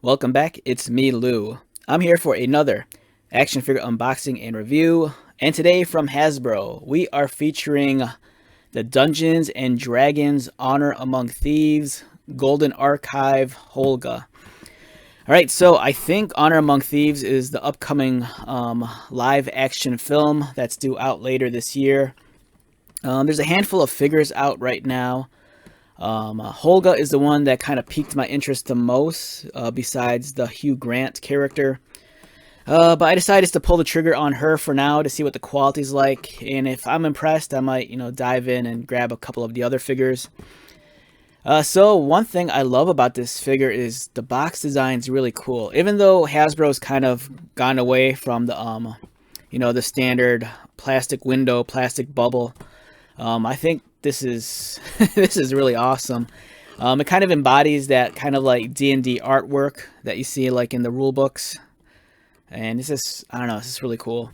Welcome back, it's me, Lou. I'm here for another action figure unboxing and review. And today from Hasbro, we are featuring the Dungeons and Dragons Honor Among Thieves Golden Archive Holga. Alright, so I think Honor Among Thieves is the upcoming live action film that's due out later this year. There's a handful of figures out right now. Holga is the one that kind of piqued my interest the most, besides the Hugh Grant character. But I decided to pull the trigger on her for now to see what the quality's like, and if I'm impressed, I might, dive in and grab a couple of the other figures. So one thing I love about this figure is the box design's really cool. Even though Hasbro's kind of gone away from the, the standard plastic window, plastic bubble, I think this is this is really awesome. It kind of embodies that kind of like D&D artwork that you see like in the rule books, and this is, I don't know, this is really cool.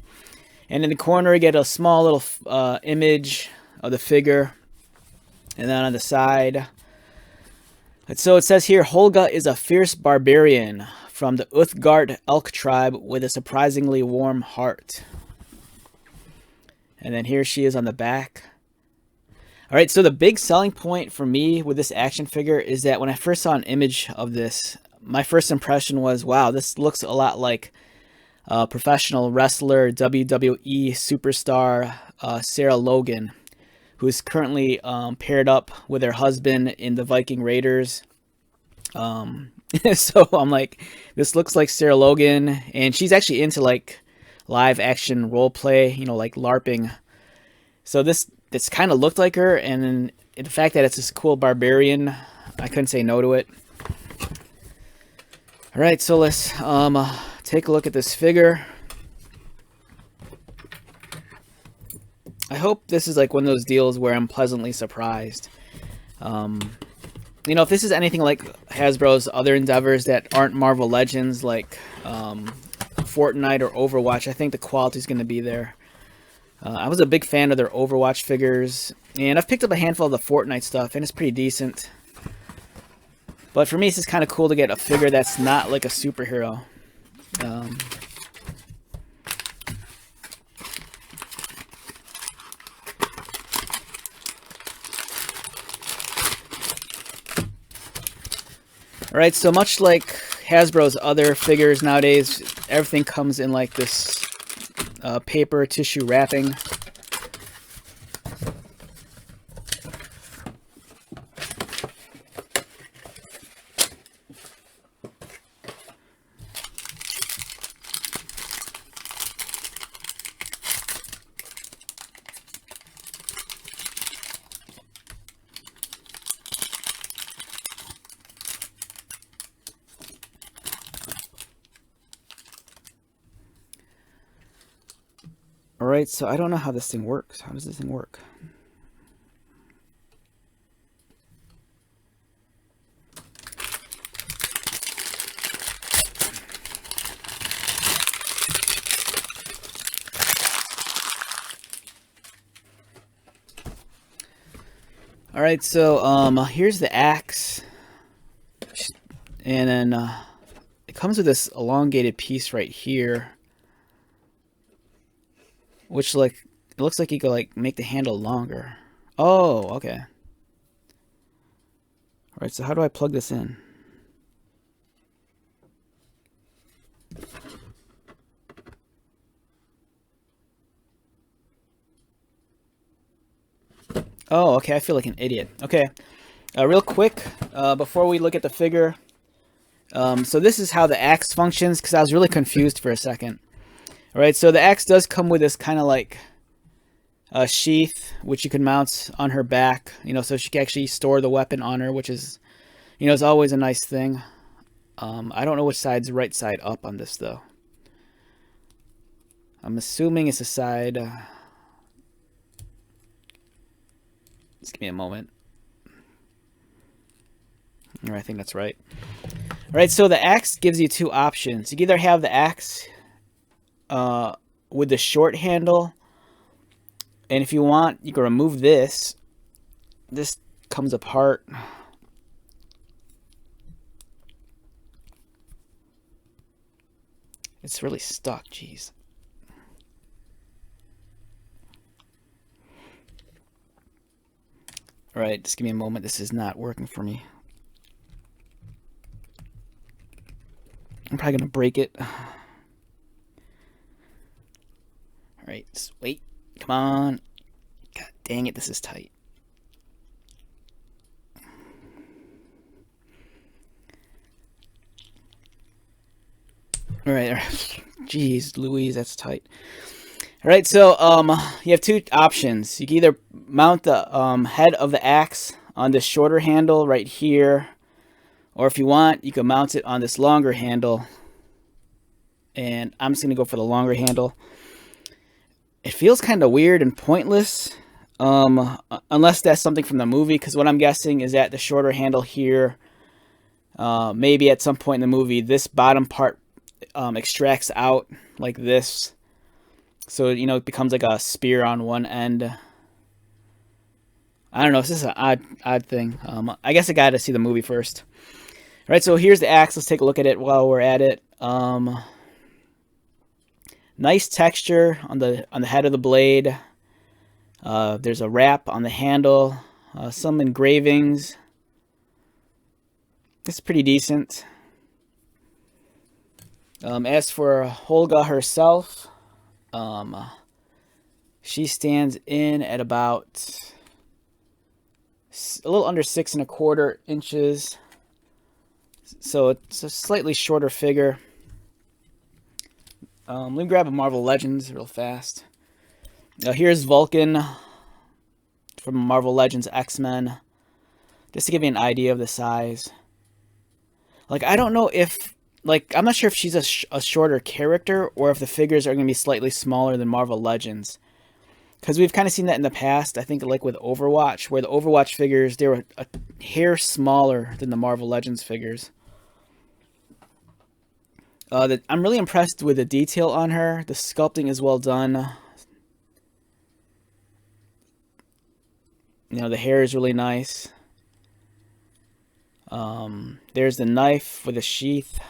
And in the corner you get a small little image of the figure, and then on the side, so it says here, Holga is a fierce barbarian from the Uthgard elk tribe with a surprisingly warm heart. And then here she is on the back. Alright, so the big selling point for me with this action figure is that when I first saw an image of this, my first impression was, wow, this looks a lot like professional wrestler, WWE superstar Sarah Logan, who is currently paired up with her husband in the Viking Raiders. So I'm like, this looks like Sarah Logan, and she's actually into like live action role play, like LARPing. So this kind of looked like her, and then the fact that it's this cool barbarian, I couldn't say no to it. All right, so let's take a look at this figure. I hope this is like one of those deals where I'm pleasantly surprised. If this is anything like Hasbro's other endeavors that aren't Marvel Legends, like Fortnite or Overwatch, I think the quality is going to be there. I was a big fan of their Overwatch figures, and I've picked up a handful of the Fortnite stuff, and it's pretty decent. But for me, it's just kind of cool to get a figure that's not like a superhero. Alright, so much like Hasbro's other figures nowadays, everything comes in like this paper tissue wrapping. Alright, so I don't know how this thing works. How does this thing work? Alright, so here's the axe. And then it comes with this elongated piece right here, which like, it looks like you could like make the handle longer. Oh, okay. Alright, so how do I plug this in? Oh, okay, I feel like an idiot. Okay, real quick, before we look at the figure, so this is how the axe functions, because I was really confused for a second. Alright, so the axe does come with this kind of like a sheath, which you can mount on her back, so she can actually store the weapon on her, which is, is always a nice thing. I don't know which side's right side up on this, though. I'm assuming it's the side... just give me a moment. Alright, I think that's right. Alright, so the axe gives you two options. You can either have the axe with the short handle, and if you want, you can remove this. This comes apart. It's really stuck, jeez. All right, just give me a moment. This is not working for me. I'm probably gonna break it. All right, just wait. Come on. God dang it, this is tight. All right. Jeez, Louise, that's tight. All right, so you have two options. You can either mount the head of the axe on this shorter handle right here, or if you want, you can mount it on this longer handle. And I'm just gonna go for the longer handle. It feels kind of weird and pointless, unless that's something from the movie. Because what I'm guessing is that the shorter handle here, maybe at some point in the movie, this bottom part extracts out like this, so you know it becomes like a spear on one end. I don't know. It's just an odd thing. I guess I got to see the movie first. All right, so here's the axe. Let's take a look at it while we're at it. Nice texture on the head of the blade. There's a wrap on the handle. Some engravings. It's pretty decent. As for Holga herself, she stands in at about a little under 6 1/4 inches. So it's a slightly shorter figure. Let me grab a Marvel Legends real fast. Here's Vulcan from Marvel Legends X-Men, just to give you an idea of the size. Like, I don't know if, like, I'm not sure if she's a shorter character or if the figures are going to be slightly smaller than Marvel Legends. Because we've kind of seen that in the past, I think, like with Overwatch, where the Overwatch figures, they were a hair smaller than the Marvel Legends figures. I'm really impressed with the detail on her. The sculpting is well done. You know, the hair is really nice. There's the knife with a sheath.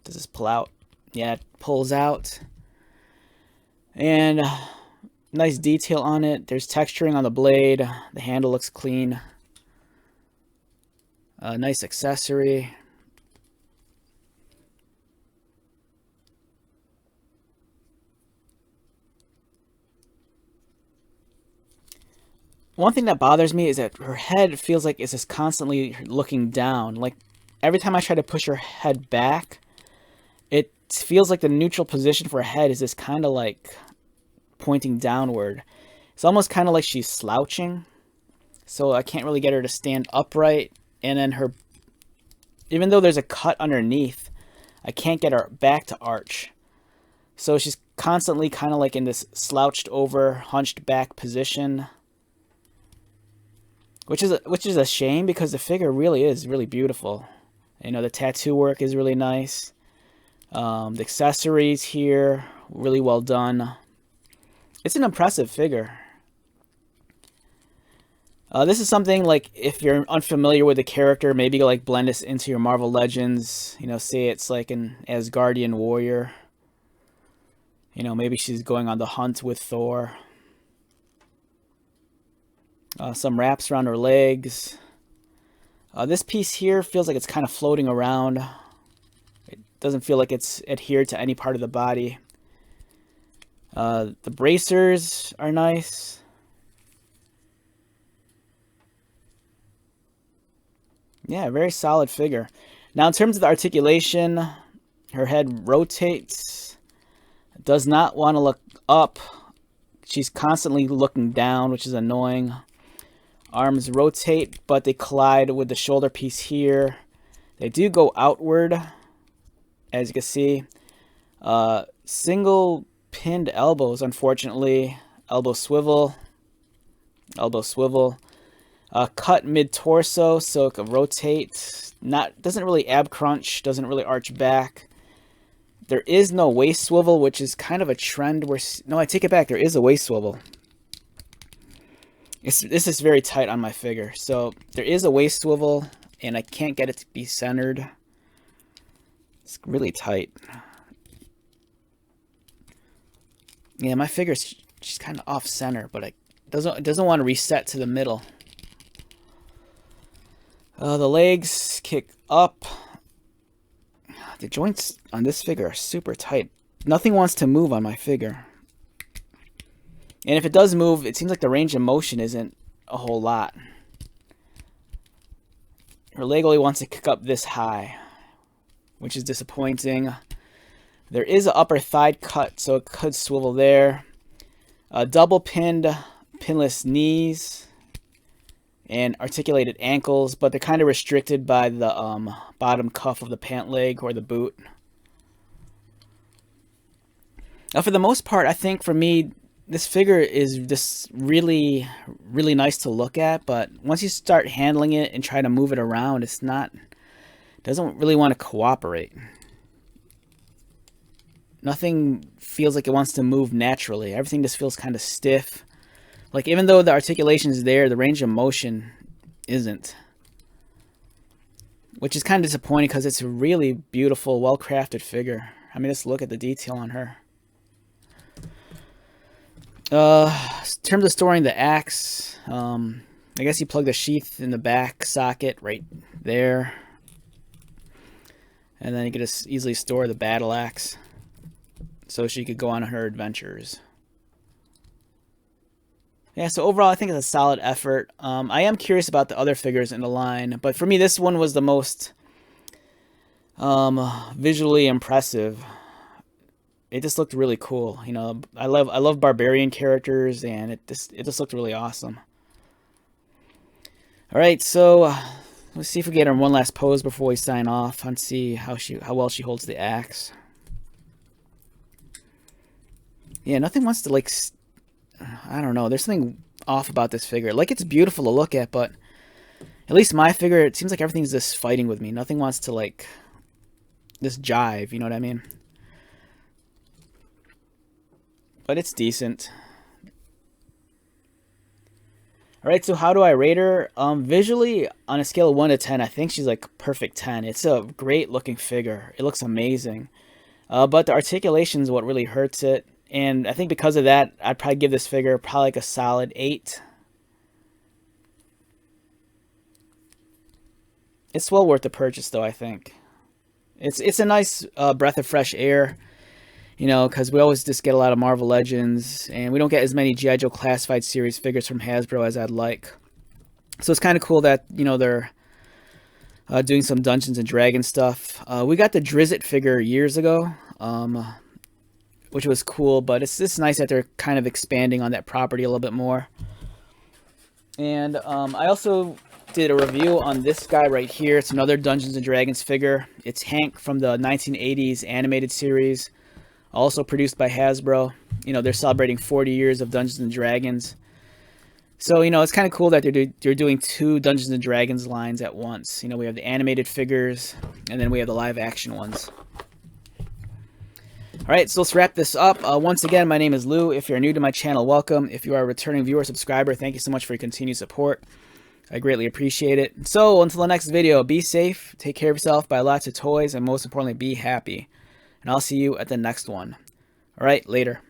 Does this pull out? Yeah, it pulls out. And nice detail on it. There's texturing on the blade. The handle looks clean. Nice accessory. One thing that bothers me is that her head feels like it's just constantly looking down. Like, every time I try to push her head back, it feels like the neutral position for her head is just kind of like pointing downward. It's almost kind of like she's slouching. So I can't really get her to stand upright. And then her, even though there's a cut underneath, I can't get her back to arch. So she's constantly kind of like in this slouched over, hunched back position. Which is a shame, because the figure really is really beautiful. You know, the tattoo work is really nice. The accessories here, really well done. It's an impressive figure. This is something, like, if you're unfamiliar with the character, maybe you like blend this into your Marvel Legends. You know, say it's like an Asgardian warrior. You know, maybe she's going on the hunt with Thor. Some wraps around her legs. This piece here feels like it's kind of floating around. It doesn't feel like it's adhered to any part of the body. The bracers are nice. Yeah, very solid figure. Now, in terms of the articulation, her head rotates. Does not want to look up. She's constantly looking down, which is annoying. Arms rotate, but they collide with the shoulder piece here. They do go outward, as you can see. Single pinned elbows, unfortunately. Elbow swivel. Elbow swivel. Cut mid-torso, so it can rotate. Doesn't really ab crunch, doesn't really arch back. There is no waist swivel, which is kind of a trend where... No, I take it back. There is a waist swivel. This is very tight on my figure. So there is a waist swivel, and I can't get it to be centered. It's really tight. Yeah, my figure's she's kind of off center, but it doesn't want to reset to the middle. The legs kick up. The joints on this figure are super tight. Nothing wants to move on my figure. And if it does move, it seems like the range of motion isn't a whole lot. Her leg only wants to kick up this high, which is disappointing. There is an upper thigh cut, so it could swivel there. Double pinned, pinless knees, and articulated ankles, but they're kind of restricted by the bottom cuff of the pant leg or the boot. For the most part, I think for me, this figure is just really, really nice to look at, but once you start handling it and try to move it around, it doesn't really want to cooperate. Nothing feels like it wants to move naturally. Everything just feels kind of stiff. Like, even though the articulation is there, the range of motion isn't. Which is kind of disappointing because it's a really beautiful, well-crafted figure. I mean, just look at the detail on her. In terms of storing the axe, I guess you plug the sheath in the back socket right there. And then you could just easily store the battle axe so she could go on her adventures. Yeah, so overall, I think it's a solid effort. I am curious about the other figures in the line, but for me, this one was the most visually impressive. It just looked really cool. You know, I love barbarian characters, and it just looked really awesome. All right, so let's see if we get her one last pose before we sign off and see how well she holds the axe. Yeah, nothing wants to, like, I don't know. There's something off about this figure. Like, it's beautiful to look at, but at least my figure, it seems like everything's just fighting with me. Nothing wants to, like, just jive. You know what I mean? But it's decent. Alright, so how do I rate her? Visually, on a scale of 1 to 10, I think she's like perfect 10. It's a great looking figure. It looks amazing. But the articulation is what really hurts it. And I think because of that, I'd probably give this figure probably like a solid 8. It's well worth the purchase, though, I think. It's a nice breath of fresh air. You know, because we always just get a lot of Marvel Legends, and we don't get as many G.I. Joe Classified Series figures from Hasbro as I'd like. So it's kind of cool that, you know, they're doing some Dungeons and Dragons stuff. We got the Drizzt figure years ago, which was cool, but it's nice that they're kind of expanding on that property a little bit more. And I also did a review on this guy right here. It's another Dungeons and Dragons figure. It's Hank from the 1980s animated series. Also produced by Hasbro. You know, they're celebrating 40 years of Dungeons and Dragons. So, you know, it's kind of cool that they're doing 2 Dungeons and Dragons lines at once. You know, we have the animated figures, and then we have the live action ones. Alright, so let's wrap this up. Once again, my name is Lou. If you're new to my channel, welcome. If you are a returning viewer or subscriber, thank you so much for your continued support. I greatly appreciate it. So, until the next video, be safe, take care of yourself, buy lots of toys, and most importantly, be happy. And I'll see you at the next one. All right, later.